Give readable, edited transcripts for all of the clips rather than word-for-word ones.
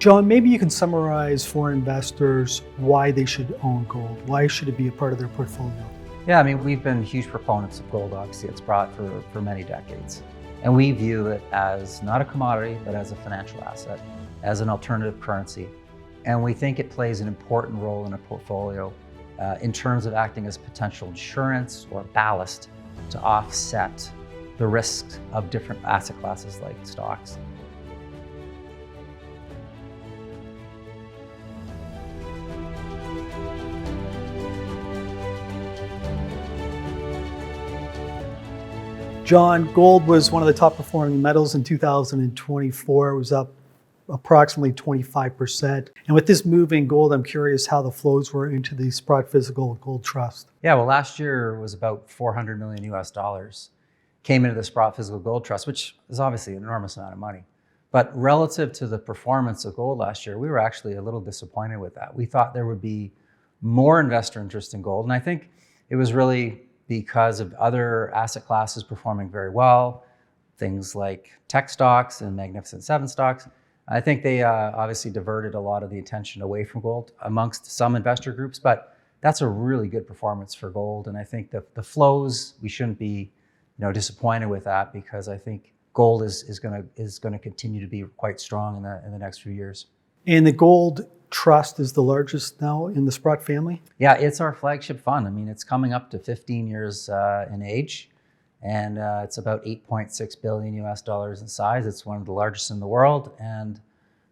John, maybe you can summarize for investors why they should own gold. Why should it be a part of their portfolio? Yeah, I mean, we've been huge proponents of gold, obviously, at Sprott for many decades. And we view it as not a commodity, but as a financial asset, as an alternative currency. And we think it plays an important role in a portfolio in terms of acting as potential insurance or ballast to offset the risks of different asset classes like stocks. John, gold was one of the top performing metals in 2024. It was up approximately 25%. And with this move in gold, I'm curious how the flows were into the Sprott Physical Gold Trust. Yeah, well, last year was about $400 million US dollars came into the Sprott Physical Gold Trust, which is obviously an enormous amount of money. But relative to the performance of gold last year, we were actually a little disappointed with that. We thought there would be more investor interest in gold. And I think it was really because of other asset classes performing very well, things like tech stocks and Magnificent Seven stocks. I think they obviously diverted a lot of the attention away from gold amongst some investor groups, but that's a really good performance for gold. And I think the flows, we shouldn't be disappointed with that, because I think gold is going to continue to be quite strong in the next few years. And the gold trust is the largest now in the Sprott family? Yeah, it's our flagship fund. I mean, it's coming up to 15 years in age, and it's about $8.6 billion US dollars in size. It's one of the largest in the world, and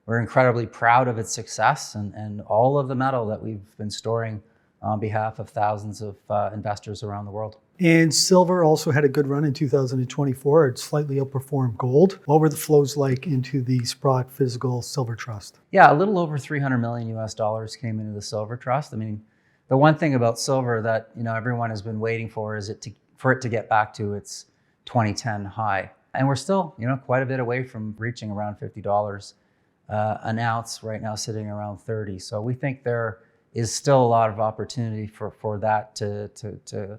we're incredibly proud of its success and all of the metal that we've been storing on behalf of thousands of investors around the world. And silver also had a good run in 2024. It slightly outperformed gold. What were the flows like into the Sprott Physical Silver Trust? Yeah, a little over 300 million US dollars came into the Silver Trust. I mean, the one thing about silver that everyone has been waiting for is for it to get back to its 2010 high. And we're still quite a bit away from reaching around $50 an ounce, right now sitting around 30. So we think there is still a lot of opportunity for that to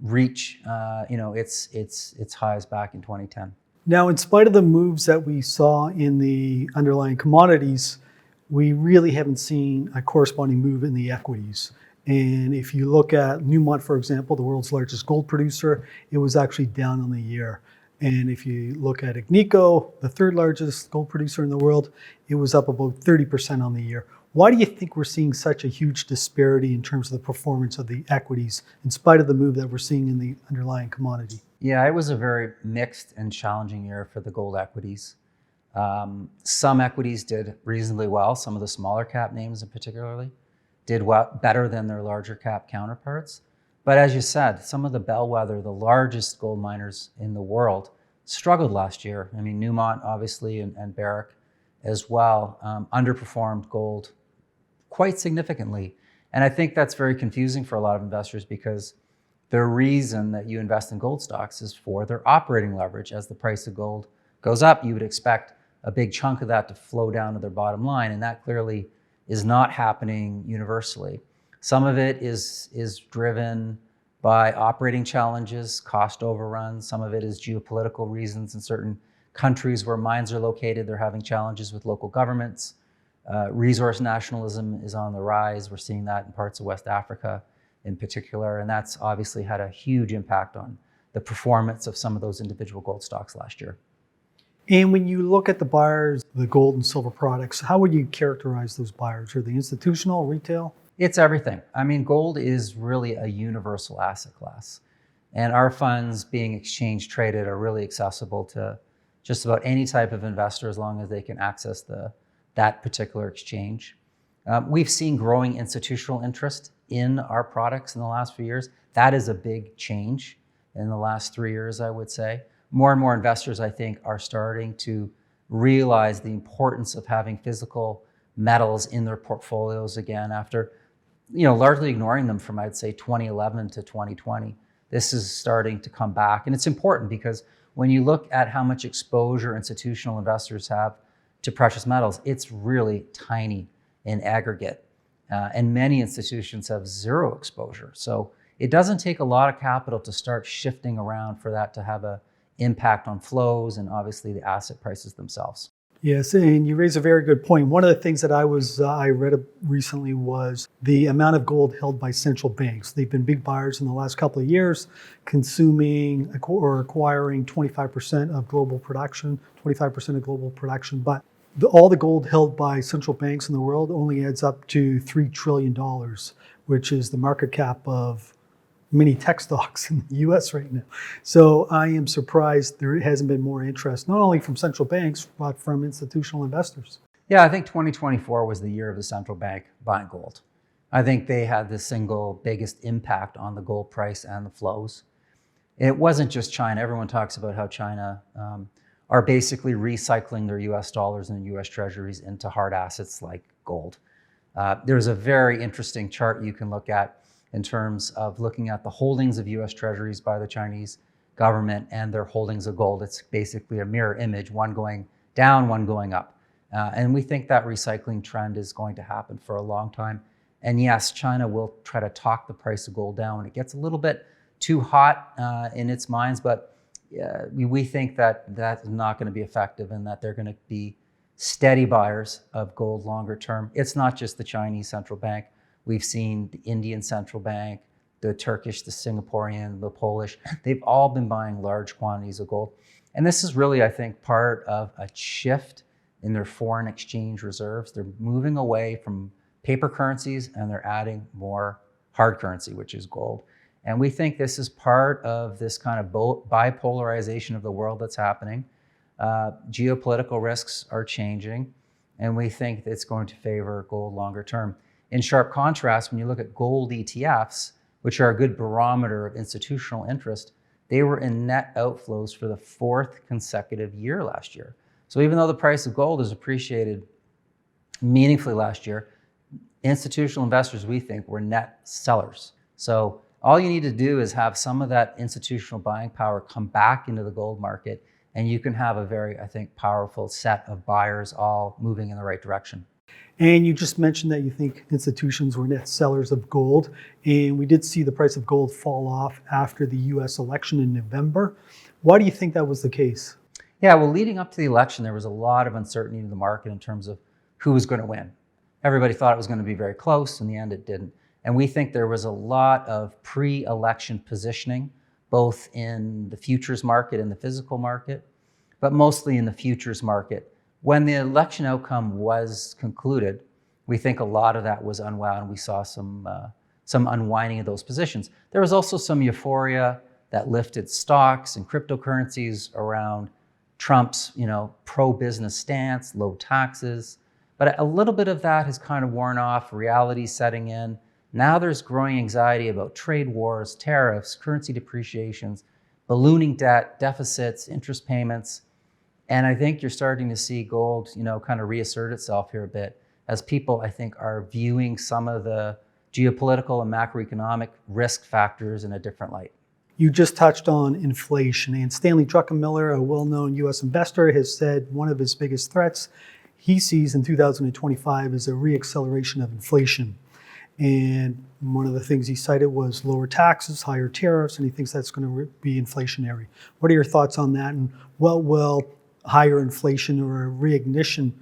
reach its highs back in 2010. Now, in spite of the moves that we saw in the underlying commodities, we really haven't seen a corresponding move in the equities. And if you look at Newmont, for example, the world's largest gold producer, it was actually down on the year. And if you look at Agnico, the third largest gold producer in the world, it was up about 30% on the year. Why do you think we're seeing such a huge disparity in terms of the performance of the equities, in spite of the move that we're seeing in the underlying commodity? Yeah, it was a very mixed and challenging year for the gold equities. Some equities did reasonably well. Some of the smaller cap names in particularly did better than their larger cap counterparts. But as you said, some of the bellwether, the largest gold miners in the world, struggled last year. I mean, Newmont, obviously, and Barrick as well, underperformed gold quite significantly. And I think that's very confusing for a lot of investors, because the reason that you invest in gold stocks is for their operating leverage. As the price of gold goes up, you would expect a big chunk of that to flow down to their bottom line. And that clearly is not happening universally. Some of it is driven by operating challenges, cost overruns. Some of it is geopolitical reasons. In certain countries where mines are located, they're having challenges with local governments. Resource nationalism is on the rise. We're seeing that in parts of West Africa in particular, and that's obviously had a huge impact on the performance of some of those individual gold stocks last year. And when you look at the buyers, the gold and silver products, how would you characterize those buyers? Are they institutional, retail? It's everything. I mean, gold is really a universal asset class, and our funds, being exchange traded, are really accessible to just about any type of investor, as long as they can access that particular exchange. We've seen growing institutional interest in our products in the last few years. That is a big change in the last 3 years, I would say. More and more investors, I think, are starting to realize the importance of having physical metals in their portfolios again, after largely ignoring them from, I'd say, 2011 to 2020. This is starting to come back. And it's important, because when you look at how much exposure institutional investors have to precious metals, it's really tiny in aggregate. And many institutions have zero exposure. So it doesn't take a lot of capital to start shifting around for that to have an impact on flows and obviously the asset prices themselves. Yes, and you raise a very good point. One of the things that I read recently was the amount of gold held by central banks. They've been big buyers in the last couple of years, consuming or acquiring 25% of global production, 25% of global production. But all the gold held by central banks in the world only adds up to $3 trillion, which is the market cap of many tech stocks in the US right now. So I am surprised there hasn't been more interest, not only from central banks, but from institutional investors. Yeah, I think 2024 was the year of the central bank buying gold. I think they had the single biggest impact on the gold price and the flows. It wasn't just China. Everyone talks about how China are basically recycling their US dollars and US treasuries into hard assets like gold. There's a very interesting chart you can look at in terms of looking at the holdings of US treasuries by the Chinese government and their holdings of gold. It's basically a mirror image, one going down, one going up. And we think that recycling trend is going to happen for a long time. And yes, China will try to talk the price of gold down when it gets a little bit too hot in its minds, but we think that that's not going to be effective and that they're going to be steady buyers of gold longer term. It's not just the Chinese central bank. We've seen the Indian central bank, the Turkish, the Singaporean, the Polish. They've all been buying large quantities of gold. And this is really, I think, part of a shift in their foreign exchange reserves. They're moving away from paper currencies and they're adding more hard currency, which is gold. And we think this is part of this kind of bipolarization of the world that's happening. Geopolitical risks are changing, and we think it's going to favor gold longer term. In sharp contrast, when you look at gold ETFs, which are a good barometer of institutional interest, they were in net outflows for the fourth consecutive year last year. So even though the price of gold has appreciated meaningfully last year, institutional investors, we think, were net sellers. So all you need to do is have some of that institutional buying power come back into the gold market, and you can have a very, I think, powerful set of buyers all moving in the right direction. And you just mentioned that you think institutions were net sellers of gold. And we did see the price of gold fall off after the US election in November. Why do you think that was the case? Yeah, well, leading up to the election, there was a lot of uncertainty in the market in terms of who was going to win. Everybody thought it was going to be very close. In the end, it didn't. And we think there was a lot of pre-election positioning, both in the futures market and the physical market, but mostly in the futures market. When the election outcome was concluded, we think a lot of that was unwound. We saw some unwinding of those positions. There was also some euphoria that lifted stocks and cryptocurrencies around Trump's, pro-business stance, low taxes. But a little bit of that has kind of worn off, reality setting in. Now there's growing anxiety about trade wars, tariffs, currency depreciations, ballooning debt, deficits, interest payments. And I think you're starting to see gold, kind of reassert itself here a bit as people, I think, are viewing some of the geopolitical and macroeconomic risk factors in a different light. You just touched on inflation, and Stanley Druckenmiller, a well-known U.S. investor, has said one of his biggest threats he sees in 2025 is a reacceleration of inflation. And one of the things he cited was lower taxes, higher tariffs, and he thinks that's going to be inflationary. What are your thoughts on that, and what will higher inflation or a reignition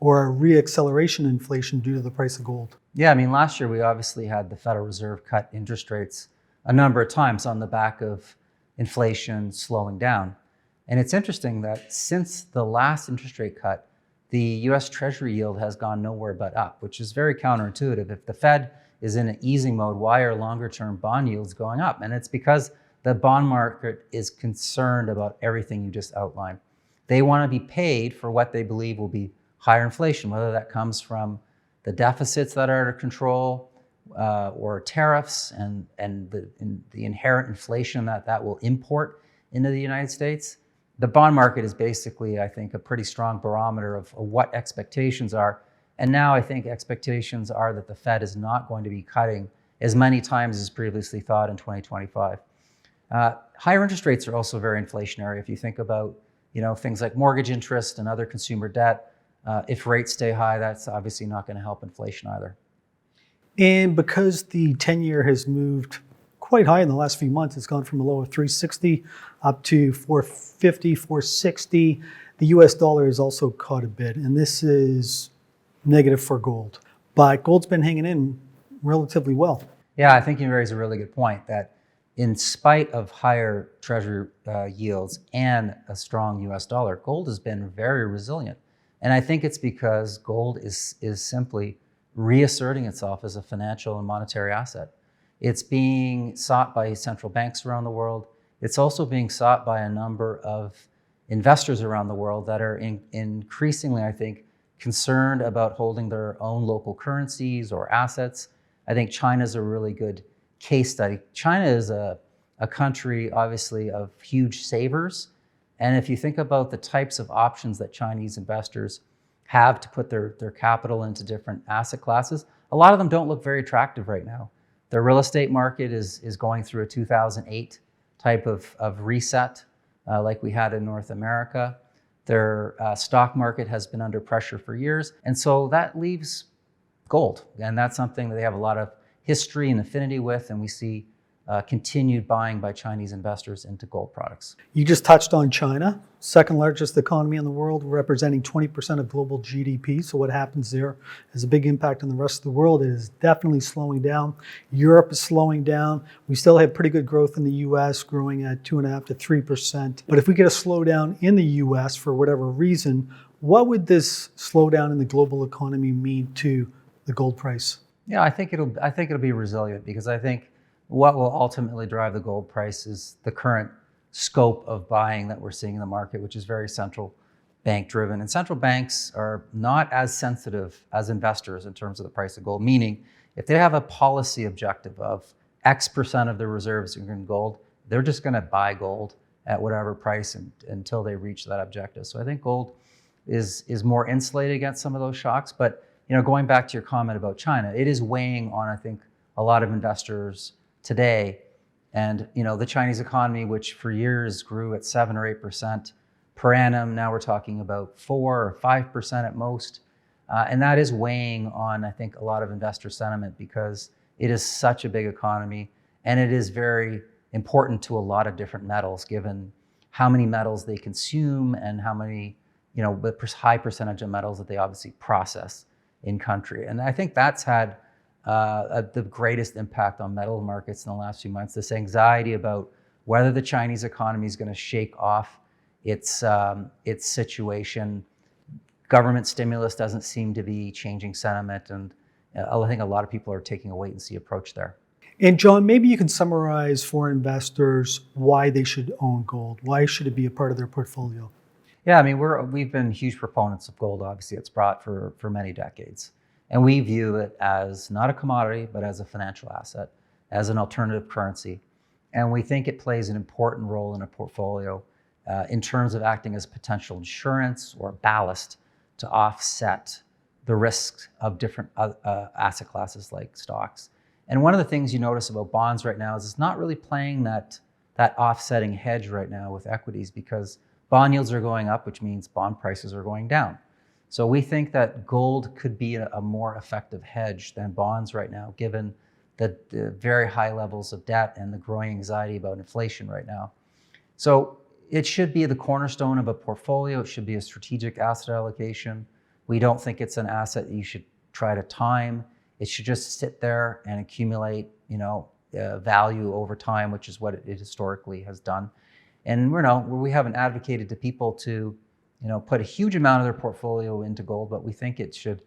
or a reacceleration inflation due to the price of gold? Yeah, last year we obviously had the Federal Reserve cut interest rates a number of times on the back of inflation slowing down. And it's interesting that since the last interest rate cut, the US Treasury yield has gone nowhere but up, which is very counterintuitive. If the Fed is in an easing mode, why are longer term bond yields going up? And it's because the bond market is concerned about everything you just outlined. They want to be paid for what they believe will be higher inflation, whether that comes from the deficits that are out of control or tariffs and the inherent inflation that will import into the United States. The bond market is basically, I think, a pretty strong barometer of what expectations are. And now I think expectations are that the Fed is not going to be cutting as many times as previously thought in 2025. Higher interest rates are also very inflationary. If you think about things like mortgage interest and other consumer debt, if rates stay high, that's obviously not going to help inflation either. And because the 10-year has moved quite high in the last few months, it's gone from a low of 360 up to 450, 460. the US dollar is also caught a bit, and this is negative for gold. But gold's been hanging in relatively well. Yeah, I think you raise a really good point that in spite of higher treasury yields and a strong US dollar, gold has been very resilient. And I think it's because gold is simply reasserting itself as a financial and monetary asset. It's being sought by central banks around the world. It's also being sought by a number of investors around the world that are increasingly, I think, concerned about holding their own local currencies or assets. I think China's a really good case study. China is a country, obviously, of huge savers. And if you think about the types of options that Chinese investors have to put their capital into different asset classes, a lot of them don't look very attractive right now. The real estate market is going through a 2008 type of reset like we had in North America. Their stock market has been under pressure for years. And so that leaves gold. And that's something that they have a lot of history and affinity with. And we see continued buying by Chinese investors into gold products. You just touched on China, second largest economy in the world, representing 20% of global GDP. So what happens there has a big impact on the rest of the world. It is definitely slowing down. Europe is slowing down. We still have pretty good growth in the US, growing at 2.5% to 3%. But if we get a slowdown in the US for whatever reason, what would this slowdown in the global economy mean to the gold price? Yeah, I think it'll be resilient, because I think what will ultimately drive the gold price is the current scope of buying that we're seeing in the market, which is very central bank driven. And central banks are not as sensitive as investors in terms of the price of gold, meaning if they have a policy objective of X% of their reserves in gold, they're just going to buy gold at whatever price until they reach that objective. So I think gold is more insulated against some of those shocks. But going back to your comment about China, it is weighing on, I think, a lot of investors today. And the Chinese economy, which for years grew at 7 or 8% per annum, now we're talking about 4 or 5% at most. And that is weighing on, I think, a lot of investor sentiment, because it is such a big economy and it is very important to a lot of different metals, given how many metals they consume and how many, the high percentage of metals that they obviously process in country. And I think that's had the greatest impact on metal markets in the last few months, this anxiety about whether the Chinese economy is going to shake off its situation. Government stimulus doesn't seem to be changing sentiment, and I think a lot of people are taking a wait and see approach there. And John, maybe you can summarize for investors why they should own gold. Why should it be a part of their portfolio? Yeah, I mean, we've been huge proponents of gold, obviously, at Sprott for many decades. And we view it as not a commodity, but as a financial asset, as an alternative currency. And we think it plays an important role in a portfolio in terms of acting as potential insurance or ballast to offset the risks of different asset classes like stocks. And one of the things you notice about bonds right now is it's not really playing that offsetting hedge right now with equities, because bond yields are going up, which means bond prices are going down. So we think that gold could be a more effective hedge than bonds right now, given the very high levels of debt and the growing anxiety about inflation right now. So it should be the cornerstone of a portfolio. It should be a strategic asset allocation. We don't think it's an asset that you should try to time. It should just sit there and accumulate, value over time, which is what it historically has done. And we haven't advocated to people to put a huge amount of their portfolio into gold, but we think it should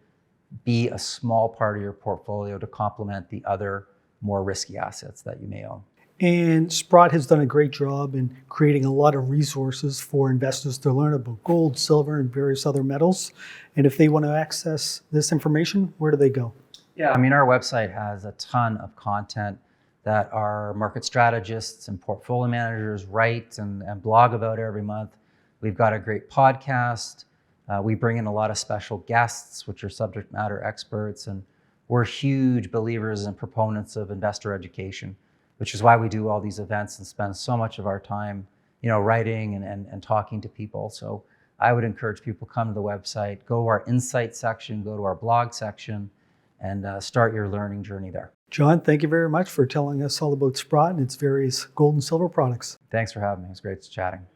be a small part of your portfolio to complement the other more risky assets that you may own. And Sprott has done a great job in creating a lot of resources for investors to learn about gold, silver, and various other metals. And if they want to access this information, where do they go? Yeah, I mean, our website has a ton of content that our market strategists and portfolio managers write and blog about every month. We've got a great podcast. We bring in a lot of special guests, which are subject matter experts. And we're huge believers and proponents of investor education, which is why we do all these events and spend so much of our time, writing and talking to people. So I would encourage people to come to the website, go to our insight section, go to our blog section, and start your learning journey there. John, thank you very much for telling us all about Sprott and its various gold and silver products. Thanks for having me. It was great chatting.